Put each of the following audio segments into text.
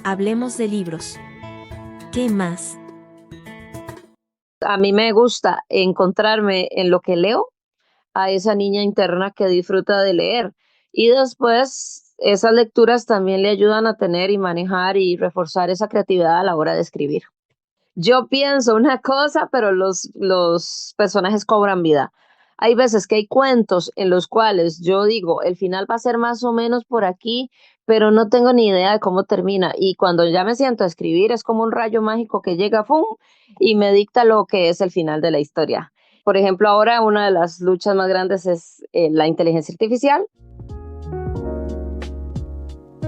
Hablemos de libros. ¿Qué más? A mí me gusta encontrarme en lo que leo a esa niña interna que disfruta de leer. Y después esas lecturas también le ayudan a tener y manejar y reforzar esa creatividad a la hora de escribir. Yo pienso una cosa, pero los personajes cobran vida. Hay veces que hay cuentos en los cuales yo digo, el final va a ser más o menos por aquí, pero no tengo ni idea de cómo termina. Y cuando ya me siento a escribir, es como un rayo mágico que llega, ¡fum! Y me dicta lo que es el final de la historia. Por ejemplo, ahora una de las luchas más grandes es la inteligencia artificial.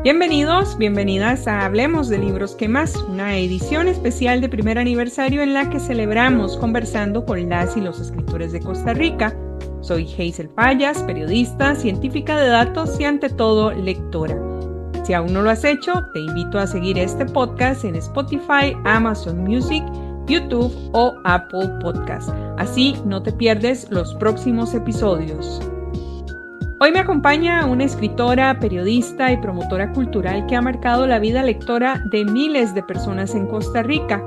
Bienvenidos, bienvenidas a Hablemos de Libros ¿Qué más? Una edición especial de primer aniversario en la que celebramos conversando con las y los escritores de Costa Rica. Soy Hazel Payas, periodista, científica de datos y ante todo lectora. Si aún no lo has hecho, te invito a seguir este podcast en Spotify, Amazon Music, YouTube o Apple Podcast. Así no te pierdes los próximos episodios. Hoy me acompaña una escritora, periodista y promotora cultural que ha marcado la vida lectora de miles de personas en Costa Rica.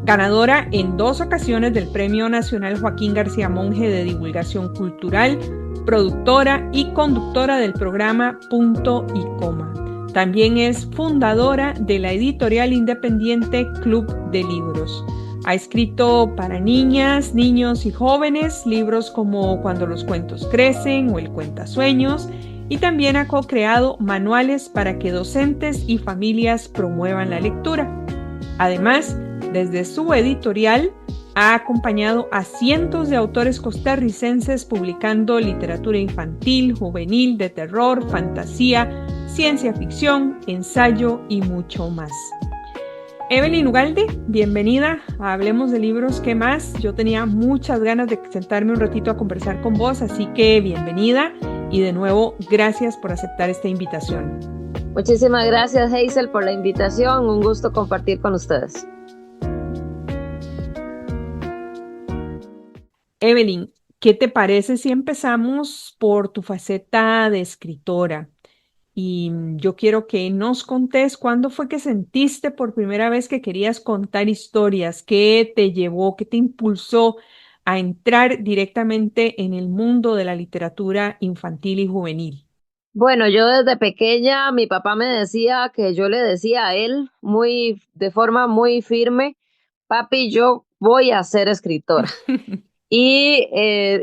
Ganadora en 2 ocasiones del Premio Nacional Joaquín García Monge de Divulgación Cultural, productora y conductora del programa Punto y Coma. También es fundadora de la editorial independiente Club de Libros. Ha escrito para niñas, niños y jóvenes libros como Cuando los cuentos crecen o El cuentasueños, y también ha co-creado manuales para que docentes y familias promuevan la lectura. Además, desde su editorial ha acompañado a cientos de autores costarricenses publicando literatura infantil, juvenil, de terror, fantasía, ciencia ficción, ensayo y mucho más. Evelyn Ugalde, bienvenida a Hablemos de Libros ¿Qué más? Yo tenía muchas ganas de sentarme un ratito a conversar con vos, así que bienvenida y de nuevo gracias por aceptar esta invitación. Muchísimas gracias, Hazel, por la invitación. Un gusto compartir con ustedes. Evelyn, ¿qué te parece si empezamos por tu faceta de escritora? Y yo quiero que nos contés cuándo fue que sentiste por primera vez que querías contar historias, qué te llevó, qué te impulsó a entrar directamente en el mundo de la literatura infantil y juvenil. Bueno, yo desde pequeña, mi papá me decía que yo le decía a él de forma muy firme, papi, yo voy a ser escritora. Y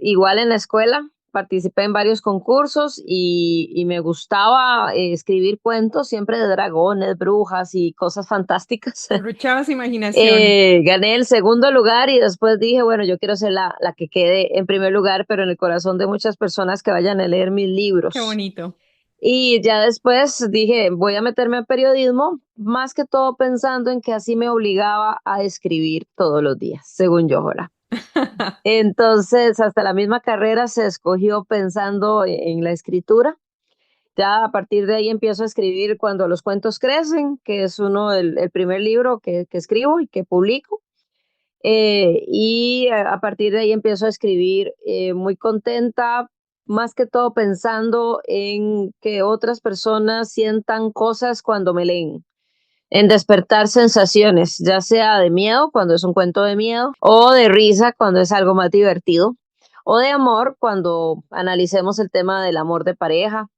igual en la escuela participé en varios concursos y me gustaba escribir cuentos siempre de dragones, brujas y cosas fantásticas. Derrochabas imaginación. Gané el segundo lugar y después dije, bueno, yo quiero ser la que quede en primer lugar, pero en el corazón de muchas personas que vayan a leer mis Qué libros. bonito. Y ya después dije, voy a meterme en periodismo, más que todo pensando en que así me obligaba a escribir todos los días, según yo, ahora. Entonces, hasta la misma carrera se escogió pensando en la escritura. Ya a partir de ahí empiezo a escribir Cuando los cuentos crecen, que es el primer libro que escribo y que publico. Y a partir de ahí empiezo a escribir muy contenta, más que todo pensando en que otras personas sientan cosas cuando me leen, en despertar sensaciones, ya sea de miedo cuando es un cuento de miedo, o de risa cuando es algo más divertido, o de amor cuando analicemos el tema del amor de pareja,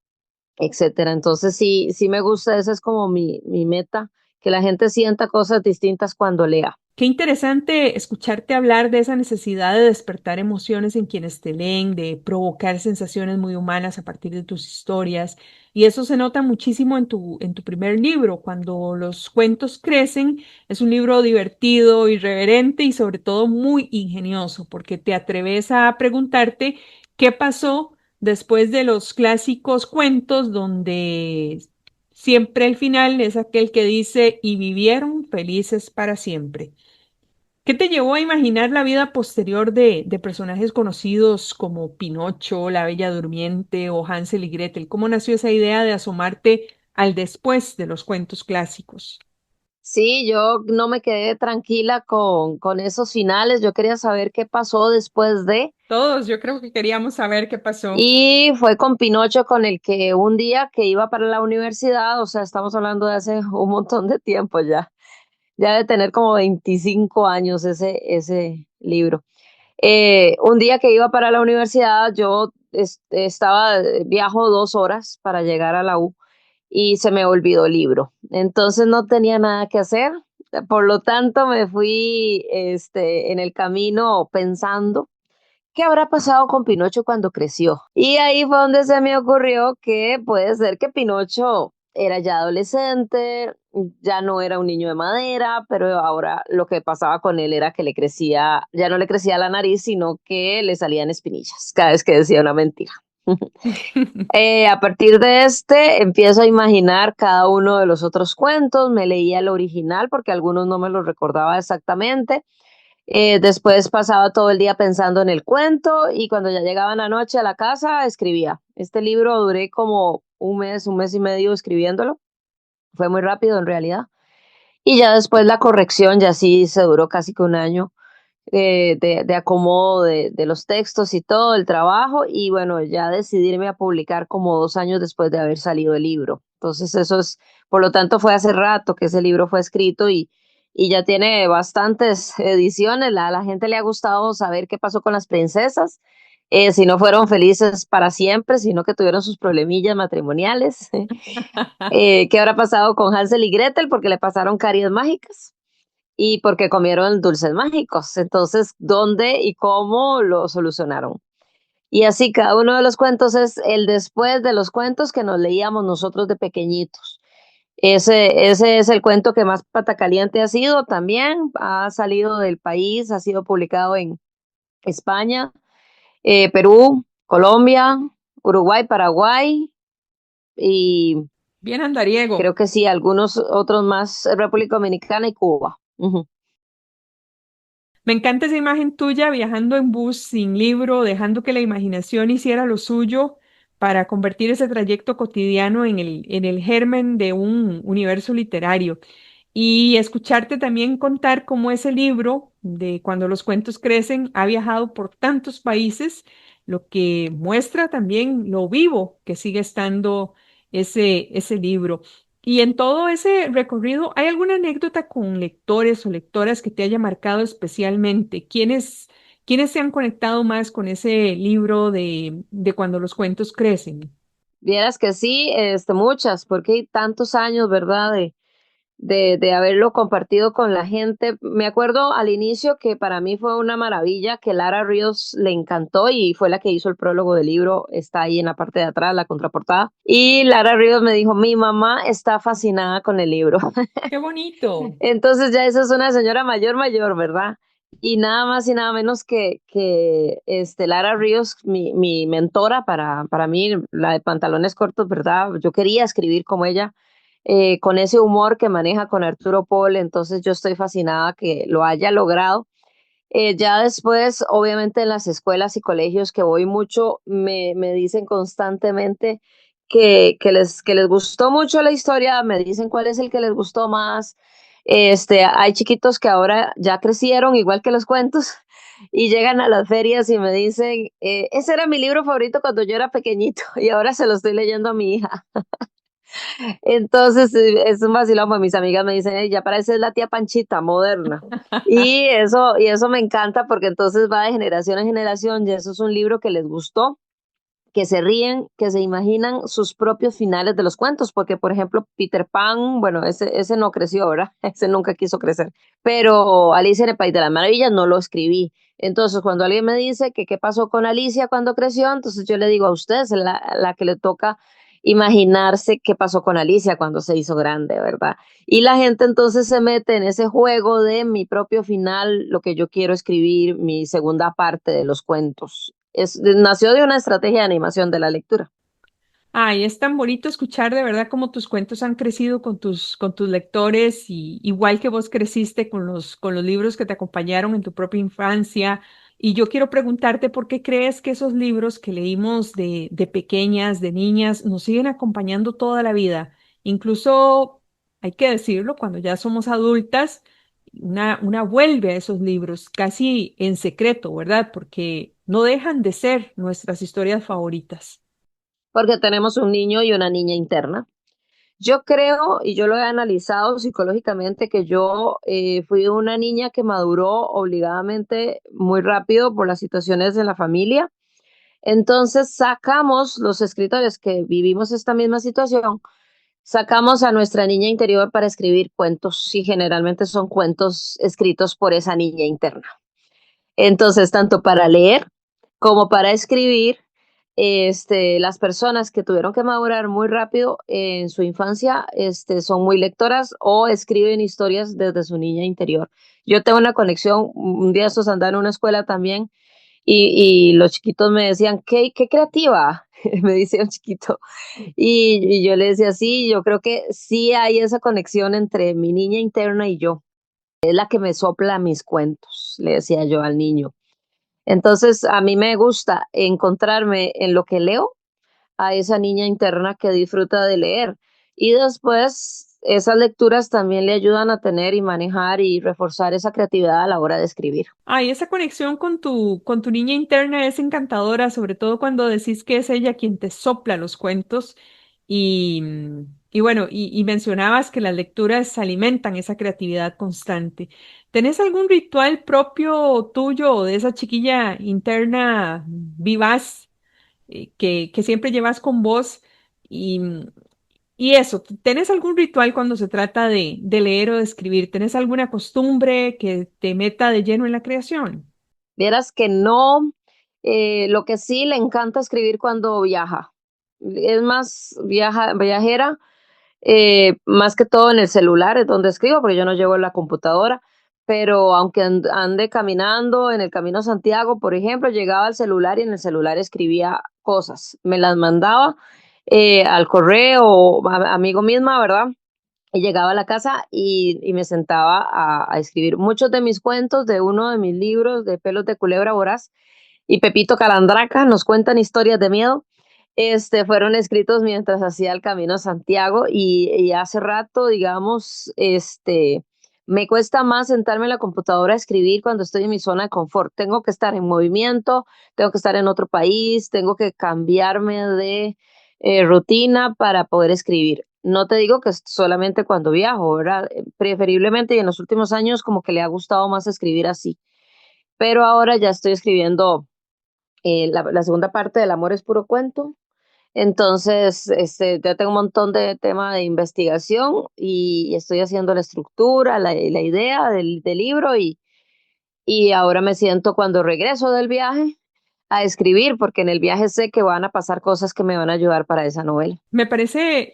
etcétera. Entonces sí me gusta, esa es como mi meta, que la gente sienta cosas distintas cuando lea. Qué interesante escucharte hablar de esa necesidad de despertar emociones en quienes te leen, de provocar sensaciones muy humanas a partir de tus historias. Y eso se nota muchísimo en tu primer libro, Cuando los cuentos crecen. Es un libro divertido, irreverente y sobre todo muy ingenioso, porque te atreves a preguntarte qué pasó después de los clásicos cuentos donde siempre el final es aquel que dice y vivieron felices para siempre. ¿Qué te llevó a imaginar la vida posterior de personajes conocidos como Pinocho, La Bella Durmiente o Hansel y Gretel? ¿Cómo nació esa idea de asomarte al después de los cuentos clásicos? Sí, yo no me quedé tranquila con esos finales, yo quería saber qué pasó después de. Todos, yo creo que queríamos saber qué pasó. Y fue con Pinocho con el que un día que iba para la universidad, o sea, estamos hablando de hace un montón de tiempo ya, ya de tener como 25 años ese libro. Un día que iba para la universidad, viajo 2 horas para llegar a la U y se me olvidó el libro. Entonces no tenía nada que hacer. Por lo tanto, me fui en el camino pensando qué habrá pasado con Pinocho cuando creció. Y ahí fue donde se me ocurrió que puede ser que Pinocho era ya adolescente, ya no era un niño de madera, pero ahora lo que pasaba con él era que le crecía, ya no le crecía la nariz, sino que le salían espinillas cada vez que decía una mentira. A partir de empiezo a imaginar cada uno de los otros cuentos, me leía el original porque algunos no me los recordaba exactamente. Después pasaba todo el día pensando en el cuento y cuando ya llegaba en la noche a la casa escribía. Este libro duré como un mes y medio escribiéndolo. Fue muy rápido en realidad. Y ya después la corrección, ya sí se duró casi que un año de acomodo de los textos y todo el trabajo. Y bueno, ya decidirme a publicar como 2 años después de haber salido el libro. Entonces por lo tanto fue hace rato que ese libro fue escrito y ya tiene bastantes ediciones. A la gente le ha gustado saber qué pasó con las princesas. Si no fueron felices para siempre, sino que tuvieron sus problemillas matrimoniales. ¿Qué habrá pasado con Hansel y Gretel? Porque le pasaron caries mágicas y porque comieron dulces mágicos. Entonces, ¿dónde y cómo lo solucionaron? Y así cada uno de los cuentos es el después de los cuentos que nos leíamos nosotros de pequeñitos. Ese es el cuento que más patacaliente ha sido también. Ha salido del país, ha sido publicado en España, Perú, Colombia, Uruguay, Paraguay y Bien andariego. creo que sí, algunos otros más, República Dominicana y Cuba. Ujú. Me encanta esa imagen tuya viajando en bus sin libro, dejando que la imaginación hiciera lo suyo para convertir ese trayecto cotidiano en el germen de un universo literario. Y escucharte también contar cómo ese libro de Cuando los cuentos crecen ha viajado por tantos países, lo que muestra también lo vivo que sigue estando ese libro. Y en todo ese recorrido, ¿hay alguna anécdota con lectores o lectoras que te haya marcado especialmente? ¿Quiénes se han conectado más con ese libro de Cuando los cuentos crecen? Vieras que sí, muchas, porque hay tantos años, ¿verdad? De haberlo compartido con la gente. Me acuerdo al inicio que para mí fue una maravilla, que Lara Ríos le encantó y fue la que hizo el prólogo del libro, está ahí en la parte de atrás, la contraportada. Y Lara Ríos me dijo, mi mamá está fascinada con el libro. ¡Qué bonito! Entonces ya esa es una señora mayor, mayor, ¿verdad? Y nada más y nada menos que Lara Ríos, mi mentora para mí, la de pantalones cortos, ¿verdad? Yo quería escribir como ella, con ese humor que maneja con Arturo Pol, entonces yo estoy fascinada que lo haya logrado. Ya después, obviamente en las escuelas y colegios que voy mucho, me dicen constantemente que les gustó mucho la historia, me dicen cuál es el que les gustó más. Hay chiquitos que ahora ya crecieron, igual que los cuentos, y llegan a las ferias y me dicen, ese era mi libro favorito cuando yo era pequeñito y ahora se lo estoy leyendo a mi hija. Entonces es un vacilón, pues mis amigas me dicen, "Ey, ya pareces la tía Panchita moderna". Y eso me encanta porque entonces va de generación en generación y eso es un libro que les gustó, que se ríen, que se imaginan sus propios finales de los cuentos, porque por ejemplo Peter Pan, bueno, ese no creció, ¿verdad? Ese nunca quiso crecer, pero Alicia en el País de las Maravillas no lo escribí. Entonces, cuando alguien me dice que qué pasó con Alicia cuando creció, entonces yo le digo a usted, es la que le toca imaginarse qué pasó con Alicia cuando se hizo grande, ¿verdad? Y la gente entonces se mete en ese juego de mi propio final, lo que yo quiero escribir, mi segunda parte de los cuentos. Nació de una estrategia de animación de la lectura. Ay, es tan bonito escuchar de verdad cómo tus cuentos han crecido con tus lectores y igual que vos creciste con los libros que te acompañaron en tu propia infancia. Y yo quiero preguntarte por qué crees que esos libros que leímos de pequeñas, de niñas, nos siguen acompañando toda la vida. Incluso, hay que decirlo, cuando ya somos adultas, una vuelve a esos libros casi en secreto, ¿verdad? Porque no dejan de ser nuestras historias favoritas? Porque tenemos un niño y una niña interna. Yo creo, y yo lo he analizado psicológicamente, que yo fui una niña que maduró obligadamente muy rápido por las situaciones de la familia. Entonces sacamos los escritores que vivimos esta misma situación, sacamos a nuestra niña interior para escribir cuentos y generalmente son cuentos escritos por esa niña interna. Entonces, tanto para leer como para escribir, las personas que tuvieron que madurar muy rápido en su infancia, son muy lectoras o escriben historias desde su niña interior. Yo tengo una conexión, un día estos andaba en una escuela también y los chiquitos me decían, qué creativa, me decía un chiquito. Y yo le decía, sí, yo creo que sí hay esa conexión entre mi niña interna y yo. Es la que me sopla mis cuentos, le decía yo al niño. Entonces, a mí me gusta encontrarme en lo que leo a esa niña interna que disfruta de leer. Y después, esas lecturas también le ayudan a tener y manejar y reforzar esa creatividad a la hora de escribir. Ay, esa conexión con tu niña interna es encantadora, sobre todo cuando decís que es ella quien te sopla los cuentos y, y bueno, y mencionabas que las lecturas alimentan esa creatividad constante. ¿Tenés algún ritual propio tuyo o de esa chiquilla interna vivaz que siempre llevas con vos? Y, y eso, ¿tenés algún ritual cuando se trata de leer o de escribir? ¿Tenés alguna costumbre que te meta de lleno en la creación? Vieras que no, lo que sí le encanta escribir cuando viaja. Es más viajera, más que todo en el celular es donde escribo, porque yo no llevo la computadora, pero aunque ande caminando en el Camino a Santiago, por ejemplo, llegaba al celular y en el celular escribía cosas, me las mandaba al correo, amigo misma, ¿verdad? Y llegaba a la casa y me sentaba a escribir muchos de mis cuentos de uno de mis libros de Pelos de Culebra Voraz y Pepito Calandraca nos cuentan historias de miedo. Fueron escritos mientras hacía el Camino a Santiago y hace rato, digamos, me cuesta más sentarme en la computadora a escribir cuando estoy en mi zona de confort. Tengo que estar en movimiento, tengo que estar en otro país, tengo que cambiarme de rutina para poder escribir. No te digo que es solamente cuando viajo, ¿verdad? Preferiblemente y en los últimos años como que le ha gustado más escribir así. Pero ahora ya estoy escribiendo la segunda parte del Amor es puro cuento. Entonces, ya tengo un montón de tema de investigación y estoy haciendo la estructura, la idea del libro y ahora me siento cuando regreso del viaje a escribir, porque en el viaje sé que van a pasar cosas que me van a ayudar para esa novela. Me parece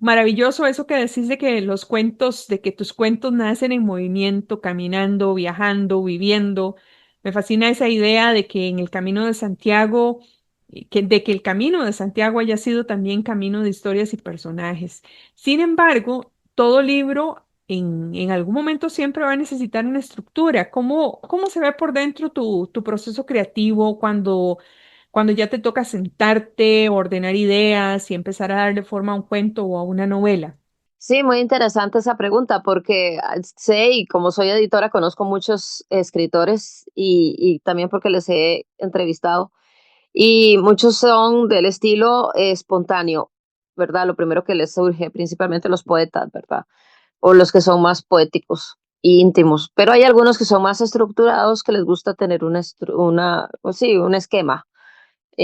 maravilloso eso que decís de que los cuentos, de que tus cuentos nacen en movimiento, caminando, viajando, viviendo. Me fascina esa idea de que en el Camino de Santiago, de que el Camino de Santiago haya sido también camino de historias y personajes. Sin embargo, todo libro en algún momento siempre va a necesitar una estructura. ¿Cómo se ve por dentro tu proceso creativo cuando ya te toca sentarte, ordenar ideas y empezar a darle forma a un cuento o a una novela? Sí, muy interesante esa pregunta porque sé y como soy editora conozco muchos escritores y también porque les he entrevistado y muchos son del estilo espontáneo, ¿verdad? Lo primero que les surge, principalmente los poetas, ¿verdad? O los que son más poéticos e íntimos, pero hay algunos que son más estructurados que les gusta tener pues sí, un esquema,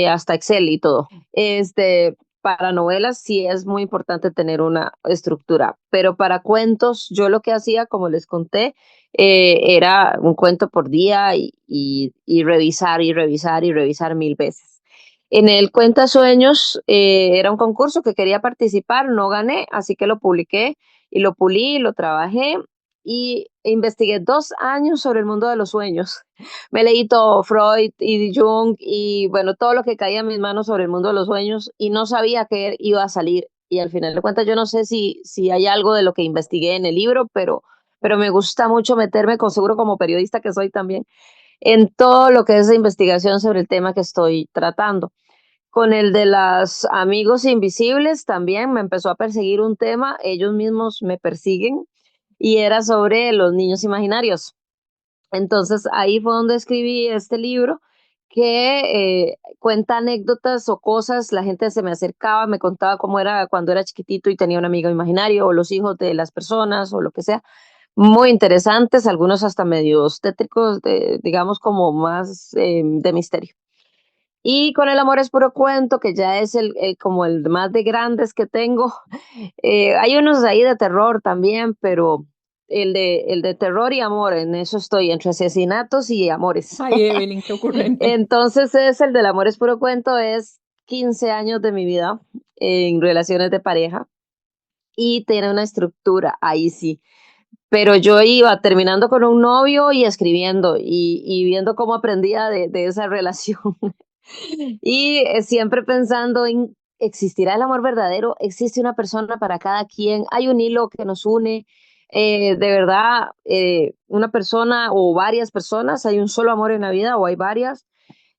hasta Excel y todo. Para novelas sí es muy importante tener una estructura, pero para cuentos yo lo que hacía, como les conté, era un cuento por día y revisar y revisar y revisar 1000 veces. En el Cuentasueños era un concurso que quería participar, no gané, así que lo publiqué y lo pulí, lo trabajé y investigué 2 años sobre el mundo de los sueños. Me leí todo, Freud y Jung y bueno, todo lo que caía en mis manos sobre el mundo de los sueños y no sabía qué iba a salir. Y al final de cuentas yo no sé si hay algo de lo que investigué en el libro, pero me gusta mucho meterme, con seguro como periodista que soy también, en todo lo que es la investigación sobre el tema que estoy tratando. Con el de los amigos invisibles también me empezó a perseguir un tema, ellos mismos me persiguen y era sobre los niños imaginarios. Entonces ahí fue donde escribí este libro que cuenta anécdotas o cosas, la gente se me acercaba, me contaba cómo era cuando era chiquitito y tenía un amigo imaginario, o los hijos de las personas, o lo que sea. Muy interesantes, algunos hasta medios tétricos, digamos como más de misterio. Y con El amor es puro cuento, que ya es como el más de grandes que tengo. Hay unos ahí de terror también, pero el de terror y amor, en eso estoy, entre asesinatos y amores. Ay, Evelyn, qué ocurrente. Entonces es el del amor es puro cuento, es 15 años de mi vida en relaciones de pareja y tiene una estructura, ahí sí. Pero yo iba terminando con un novio y escribiendo y viendo cómo aprendía de esa relación. Y siempre pensando en, ¿existirá el amor verdadero? ¿Existe una persona para cada quien? ¿Hay un hilo que nos une? De verdad, una persona o varias personas, ¿hay un solo amor en la vida o hay varias?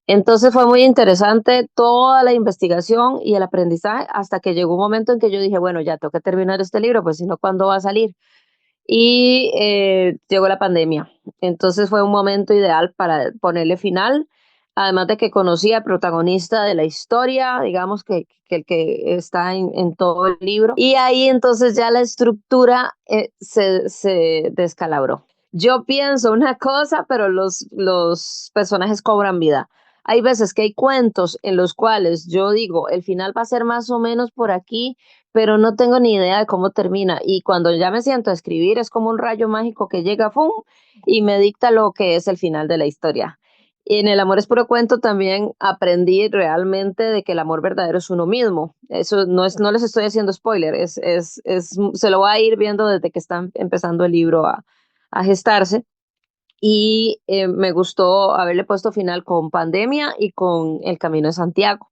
Entonces fue muy interesante toda la investigación y el aprendizaje hasta que llegó un momento en que yo dije, bueno, ya tengo que terminar este libro, pues si no, ¿cuándo va a salir? Y llegó la pandemia. Entonces fue un momento ideal para ponerle final, además de que conocí al protagonista de la historia, digamos que el que está en todo el libro. Y ahí entonces ya la estructura se descalabró. Yo pienso una cosa, pero los personajes cobran vida. Hay veces que hay cuentos en los cuales yo digo, el final va a ser más o menos por aquí, pero no tengo ni idea de cómo termina. Y cuando ya me siento a escribir, es como un rayo mágico que llega, ¡fum! Y me dicta lo que es el final de la historia. Y en El amor es puro cuento también aprendí realmente de que el amor verdadero es uno mismo. Eso no es, no les estoy haciendo spoiler, se lo va a ir viendo desde que están empezando el libro a gestarse. Y me gustó haberle puesto final con Pandemia y con El Camino de Santiago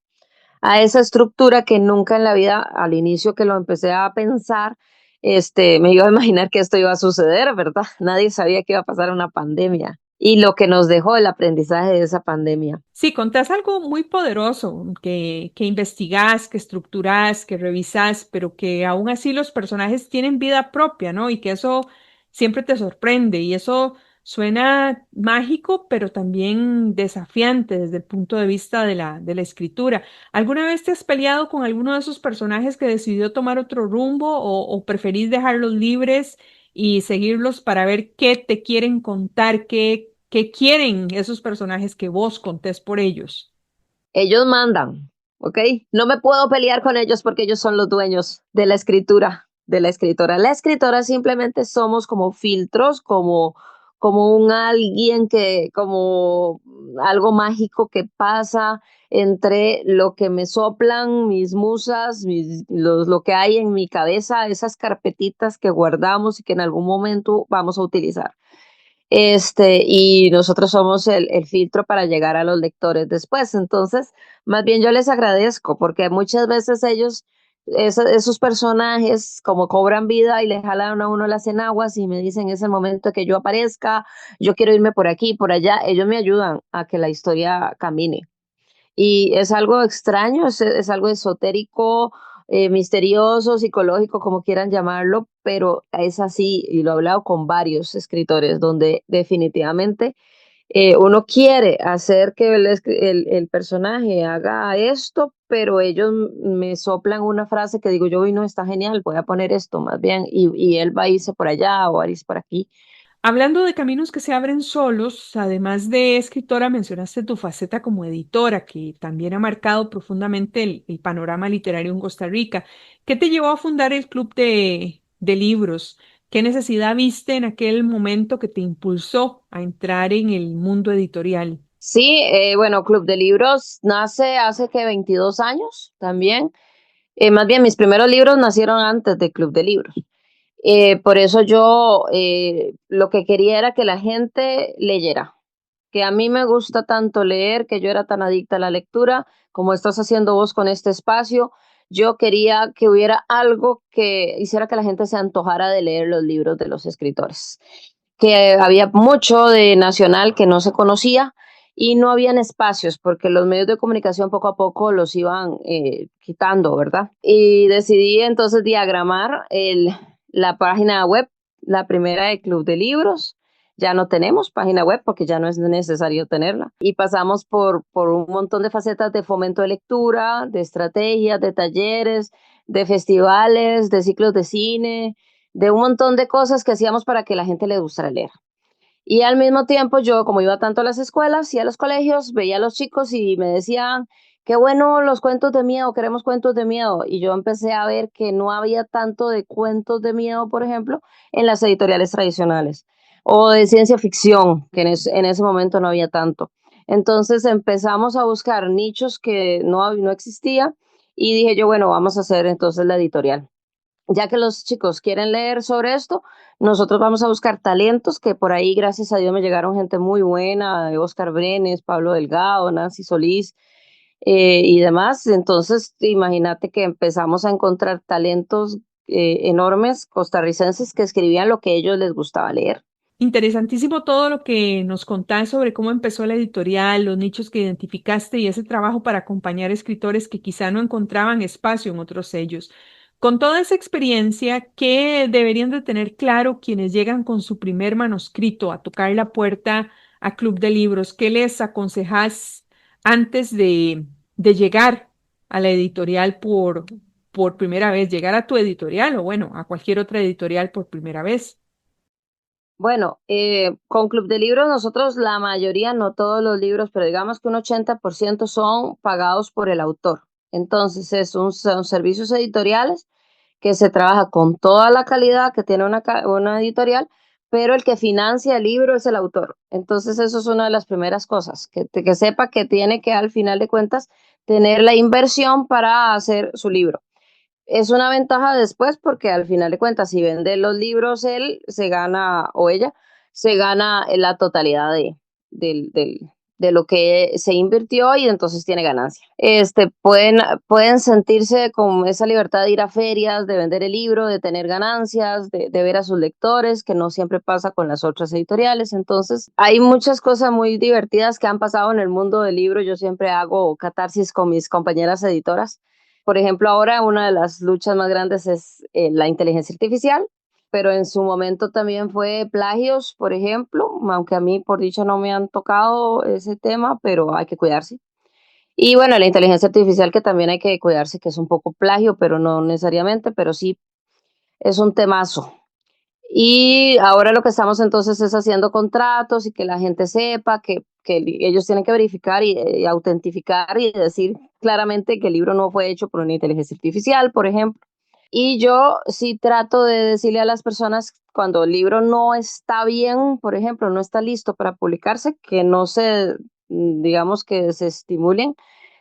a esa estructura que nunca en la vida, al inicio que lo empecé a pensar, me iba a imaginar que esto iba a suceder, ¿verdad? Nadie sabía que iba a pasar una pandemia y lo que nos dejó el aprendizaje de esa pandemia. Sí, contás algo muy poderoso que investigás, que estructurás, que revisás, pero que aún así los personajes tienen vida propia, ¿no? Y que eso siempre te sorprende y eso suena mágico, pero también desafiante desde el punto de vista de la escritura. ¿Alguna vez te has peleado con alguno de esos personajes que decidió tomar otro rumbo o preferís dejarlos libres y seguirlos para ver qué te quieren contar, qué quieren esos personajes que vos contés por ellos? Ellos mandan, ¿ok? No me puedo pelear con ellos porque ellos son los dueños de la escritura, de la escritora. La escritora simplemente somos como filtros, como un alguien como algo mágico que pasa entre lo que me soplan mis musas, lo que hay en mi cabeza, esas carpetitas que guardamos y que en algún momento vamos a utilizar. Y nosotros somos el filtro para llegar a los lectores después. Entonces, más bien yo les agradezco porque muchas veces ellos, esos personajes, como cobran vida y le jalan a uno las enaguas y me dicen es el momento que yo aparezca, yo quiero irme por aquí, por allá, ellos me ayudan a que la historia camine. Y es algo extraño, es algo esotérico, misterioso, psicológico, como quieran llamarlo, pero es así, y lo he hablado con varios escritores, donde definitivamente uno quiere hacer que el personaje haga esto, pero ellos me soplan una frase que digo yo, y no, está genial, voy a poner esto más bien, y él va a irse por allá o va a irse por aquí. Hablando de caminos que se abren solos, además de escritora, mencionaste tu faceta como editora, que también ha marcado profundamente el panorama literario en Costa Rica. ¿Qué te llevó a fundar el Club de Libros? ¿Qué necesidad viste en aquel momento que te impulsó a entrar en el mundo editorial? Sí, bueno, Club de Libros nace hace que 22 años también. Más bien, mis primeros libros nacieron antes de Club de Libros. Por eso yo lo que quería era que la gente leyera, que a mí me gusta tanto leer, que yo era tan adicta a la lectura, como estás haciendo vos con este espacio. Yo quería que hubiera algo que hiciera que la gente se antojara de leer los libros de los escritores, que había mucho de nacional que no se conocía y no habían espacios porque los medios de comunicación poco a poco los iban quitando, ¿verdad? Y decidí entonces diagramar la página web, la primera de Club de Libros, Ya no tenemos página web porque ya no es necesario tenerla. Y pasamos por un montón de facetas de fomento de lectura, de estrategias, de talleres, de festivales, de ciclos de cine, de un montón de cosas que hacíamos para que la gente le gustara leer. Y al mismo tiempo yo, como iba tanto a las escuelas y a los colegios, veía a los chicos y me decían, qué bueno los cuentos de miedo, queremos cuentos de miedo. Y yo empecé a ver que no había tanto de cuentos de miedo, por ejemplo, en las editoriales tradicionales o de ciencia ficción, que en ese momento no había tanto. Entonces empezamos a buscar nichos que no existía y dije yo, bueno, vamos a hacer entonces la editorial. Ya que los chicos quieren leer sobre esto, nosotros vamos a buscar talentos que por ahí, gracias a Dios, me llegaron gente muy buena, Oscar Brenes, Pablo Delgado, Nancy Solís y demás. Entonces, imagínate que empezamos a encontrar talentos enormes costarricenses que escribían lo que a ellos les gustaba leer. Interesantísimo todo lo que nos contás sobre cómo empezó la editorial, los nichos que identificaste y ese trabajo para acompañar escritores que quizá no encontraban espacio en otros sellos. Con toda esa experiencia, ¿qué deberían de tener claro quienes llegan con su primer manuscrito a tocar la puerta a Club de Libros? ¿Qué les aconsejas antes de llegar a la editorial por primera vez, llegar a tu editorial o bueno, a cualquier otra editorial por primera vez? Bueno, con Club de Libros nosotros la mayoría, no todos los libros, pero digamos que un 80% son pagados por el autor. Entonces son servicios editoriales que se trabaja con toda la calidad que tiene una editorial, pero el que financia el libro es el autor. Entonces eso es una de las primeras cosas, que sepa que tiene que al final de cuentas tener la inversión para hacer su libro. Es una ventaja después porque al final de cuentas, si vende los libros, él se gana o ella se gana la totalidad del, del- de lo que se invirtió y entonces tiene ganancia. Pueden sentirse con esa libertad de ir a ferias, de vender el libro, de tener ganancias, de ver a sus lectores, que no siempre pasa con las otras editoriales. Entonces, hay muchas cosas muy divertidas que han pasado en el mundo del libro. Yo siempre hago catarsis con mis compañeras editoras. Por ejemplo, ahora una de las luchas más grandes es la inteligencia artificial, pero en su momento también fue plagios, por ejemplo, aunque a mí por dicho no me han tocado ese tema, pero hay que cuidarse. Y bueno, la inteligencia artificial que también hay que cuidarse, que es un poco plagio, pero no necesariamente, pero sí es un temazo. Y ahora lo que estamos entonces es haciendo contratos y que la gente sepa que ellos tienen que verificar y autentificar y decir claramente que el libro no fue hecho por una inteligencia artificial, por ejemplo. Y yo sí trato de decirle a las personas cuando el libro no está bien, por ejemplo, no está listo para publicarse, que no se, digamos que se estimulen,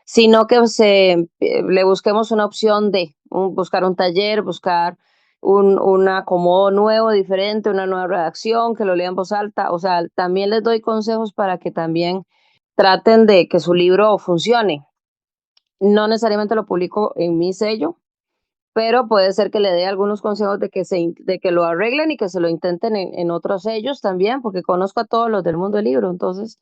sino que le busquemos una opción buscar un taller, buscar un acomodo nuevo, diferente, una nueva redacción, que lo lean en voz alta. O sea, también les doy consejos para que también traten de que su libro funcione. No necesariamente lo publico en mi sello, pero puede ser que le dé algunos consejos de que lo arreglen y que se lo intenten en otros sellos también, porque conozco a todos los del mundo del libro, entonces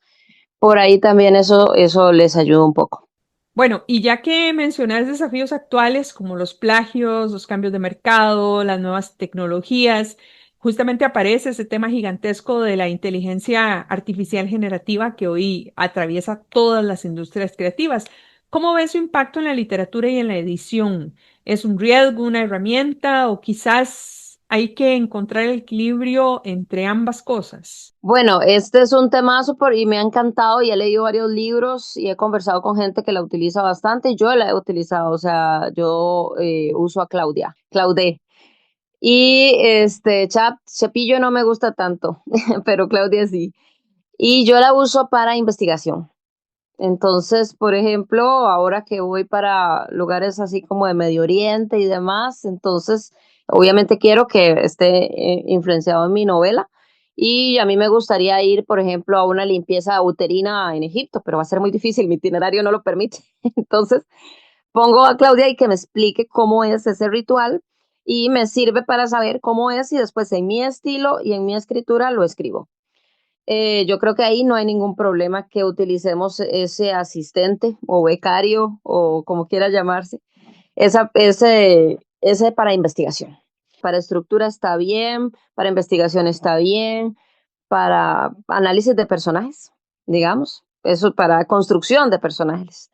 por ahí también eso les ayuda un poco. Bueno, y ya que mencionas desafíos actuales como los plagios, los cambios de mercado, las nuevas tecnologías, justamente aparece ese tema gigantesco de la inteligencia artificial generativa que hoy atraviesa todas las industrias creativas. ¿Cómo ves su impacto en la literatura y en la edición? ¿Es un riesgo, una herramienta o quizás hay que encontrar el equilibrio entre ambas cosas? Bueno, este es un temazo y me ha encantado y he leído varios libros y he conversado con gente que la utiliza bastante y yo la he utilizado, o sea, yo uso a Claude. Y Cepillo no me gusta tanto, pero Claudia sí. Y yo la uso para investigación. Entonces, por ejemplo, ahora que voy para lugares así como de Medio Oriente y demás, entonces obviamente quiero que esté influenciado en mi novela. Y a mí me gustaría ir, por ejemplo, a una limpieza uterina en Egipto, pero va a ser muy difícil, mi itinerario no lo permite. Entonces, pongo a Claudia y que me explique cómo es ese ritual y me sirve para saber cómo es y después en mi estilo y en mi escritura lo escribo. Yo creo que ahí no hay ningún problema que utilicemos ese asistente o becario o como quiera llamarse, ese para investigación. Para estructura está bien, para investigación está bien, para análisis de personajes, digamos, eso para construcción de personajes.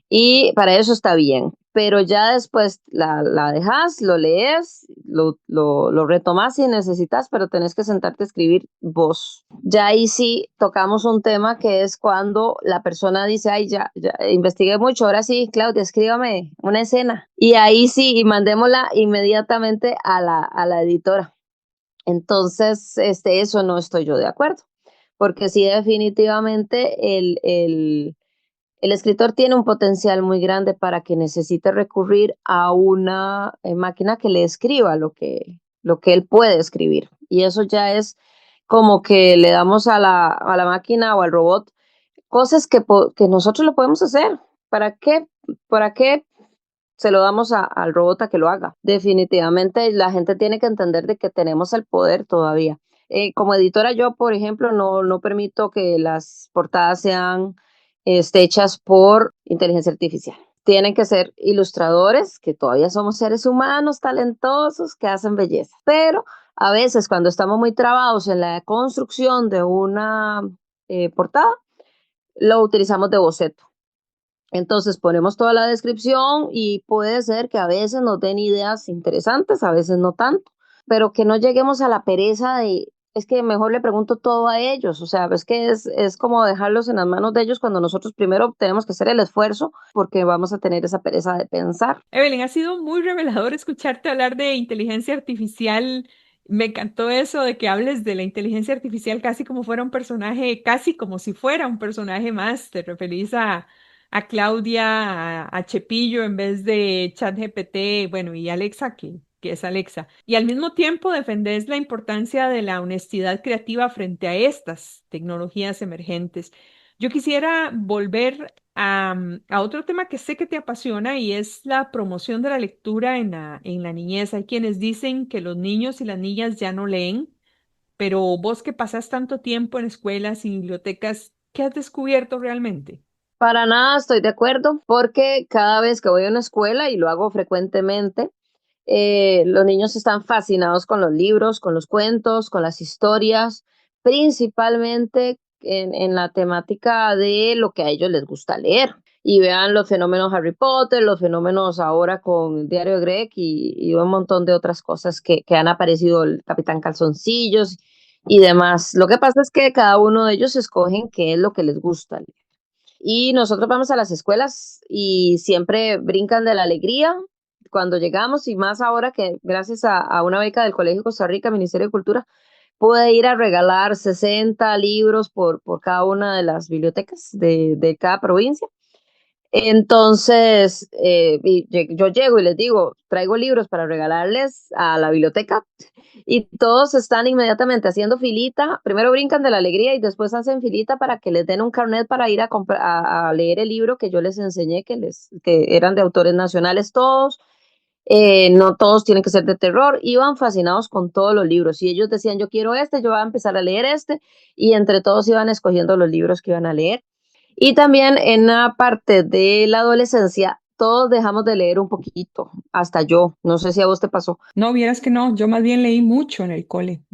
Y para eso está bien, pero ya después la dejas, lo lees, lo retomas si necesitas, pero tenés que sentarte a escribir vos. Ya ahí sí tocamos un tema que es cuando la persona dice, ay, ya investigué mucho, ahora sí, Claudia, escríbame una escena. Y ahí sí, y mandémosla inmediatamente a la editora. Entonces, eso no estoy yo de acuerdo, porque sí, definitivamente el escritor tiene un potencial muy grande para que necesite recurrir a una máquina que le escriba lo que él puede escribir. Y eso ya es como que le damos a la máquina o al robot cosas que nosotros lo podemos hacer. ¿Para qué se lo damos al robot a que lo haga? Definitivamente la gente tiene que entender de que tenemos el poder todavía. Como editora yo, por ejemplo, no permito que las portadas sean hechas por inteligencia artificial. Tienen que ser ilustradores, que todavía somos seres humanos talentosos que hacen belleza. Pero a veces cuando estamos muy trabados en la construcción de una portada, lo utilizamos de boceto. Entonces ponemos toda la descripción y puede ser que a veces nos den ideas interesantes, a veces no tanto, pero que no lleguemos a la pereza de, es que mejor le pregunto todo a ellos, o sea, es que es como dejarlos en las manos de ellos cuando nosotros primero tenemos que hacer el esfuerzo porque vamos a tener esa pereza de pensar. Evelyn, ha sido muy revelador escucharte hablar de inteligencia artificial. Me encantó eso de que hables de la inteligencia artificial casi como fuera un personaje, casi como si fuera un personaje más. Te referís a Claudia, a Chepillo en vez de ChatGPT, bueno, y Alexa, que es Alexa. Y al mismo tiempo defendés la importancia de la honestidad creativa frente a estas tecnologías emergentes. Yo quisiera volver a otro tema que sé que te apasiona y es la promoción de la lectura en la niñez. Hay quienes dicen que los niños y las niñas ya no leen, pero vos que pasás tanto tiempo en escuelas y bibliotecas, ¿qué has descubierto realmente? Para nada estoy de acuerdo porque cada vez que voy a una escuela, y lo hago frecuentemente, los niños están fascinados con los libros, con los cuentos, con las historias, principalmente en la temática de lo que a ellos les gusta leer. Y vean los fenómenos Harry Potter, los fenómenos ahora con el Diario de Greg y un montón de otras cosas que han aparecido, el Capitán Calzoncillos y demás. Lo que pasa es que cada uno de ellos escogen qué es lo que les gusta leer. Y nosotros vamos a las escuelas y siempre brincan de la alegría cuando llegamos, y más ahora que gracias a una beca del Colegio Costa Rica, Ministerio de Cultura, pude ir a regalar 60 libros por cada una de las bibliotecas de cada provincia. Entonces, yo llego y les digo, traigo libros para regalarles a la biblioteca, y todos están inmediatamente haciendo filita. Primero brincan de la alegría y después hacen filita para que les den un carnet para ir a leer el libro que yo les enseñé, que eran de autores nacionales todos. No todos tienen que ser de terror. Iban fascinados con todos los libros y ellos decían, yo quiero yo voy a empezar a leer y entre todos iban escogiendo los libros que iban a leer. Y también en la parte de la adolescencia, todos dejamos de leer un poquito, hasta yo, no sé si a vos te pasó, No, vieras que no, yo más bien leí mucho en el cole.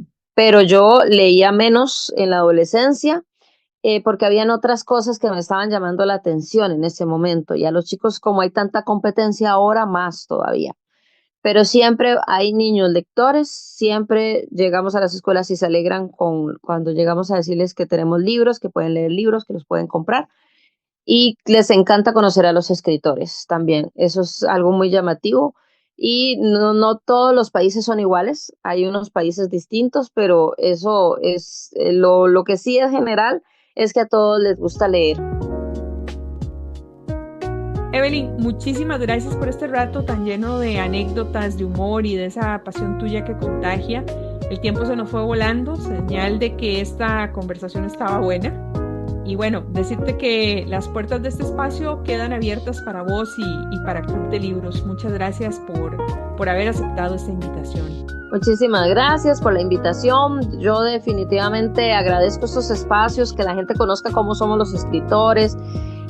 pero yo leía menos en la adolescencia porque habían otras cosas que me estaban llamando la atención en ese momento, y a los chicos, como hay tanta competencia ahora, más todavía. Pero siempre hay niños lectores, siempre llegamos a las escuelas y se alegran cuando llegamos a decirles que tenemos libros, que pueden leer libros, que los pueden comprar. Y les encanta conocer a los escritores también. Eso es algo muy llamativo. Y no todos los países son iguales, hay unos países distintos, pero eso es lo que sí es general, es que a todos les gusta leer. Evelyn, muchísimas gracias por este rato tan lleno de anécdotas, de humor y de esa pasión tuya que contagia. El tiempo se nos fue volando, señal de que esta conversación estaba buena. Y bueno, decirte que las puertas de este espacio quedan abiertas para vos y para Club de Libros. Muchas gracias por haber aceptado esta invitación. Muchísimas gracias por la invitación. Yo definitivamente agradezco estos espacios, que la gente conozca cómo somos los escritores,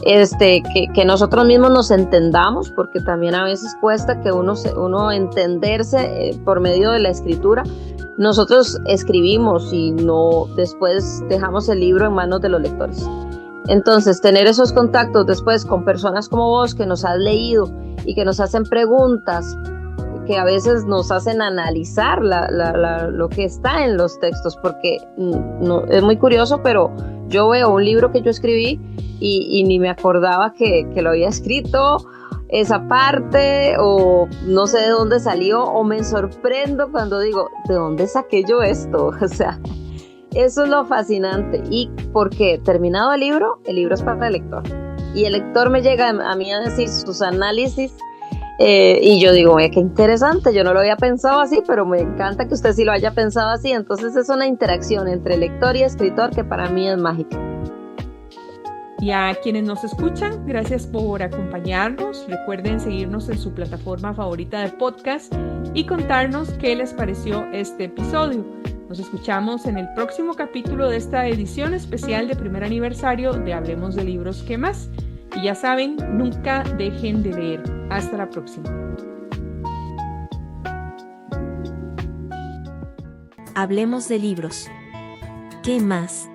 que nosotros mismos nos entendamos, porque también a veces cuesta que uno entenderse por medio de la escritura. nosotros escribimos y no después dejamos el libro en manos de los lectores. Entonces, tener esos contactos después con personas como vos que nos has leído y que nos hacen preguntas, que a veces nos hacen analizar lo que está en los textos, porque no, es muy curioso, pero yo veo un libro que yo escribí y ni me acordaba que lo había escrito, esa parte, o no sé de dónde salió, o me sorprendo cuando digo, ¿de dónde saqué yo esto? O sea, eso es lo fascinante. Y porque terminado el libro es para el lector. Y el lector me llega a mí a decir sus análisis, y yo digo, qué interesante, yo no lo había pensado así, pero me encanta que usted sí lo haya pensado así. Entonces es una interacción entre lector y escritor que para mí es mágica. Y a quienes nos escuchan, gracias por acompañarnos. Recuerden seguirnos en su plataforma favorita de podcast y contarnos qué les pareció este episodio. Nos escuchamos en el próximo capítulo de esta edición especial de primer aniversario de Hablemos de Libros, ¿qué más? Y ya saben, nunca dejen de leer. Hasta la próxima. Hablemos de libros. ¿Qué más?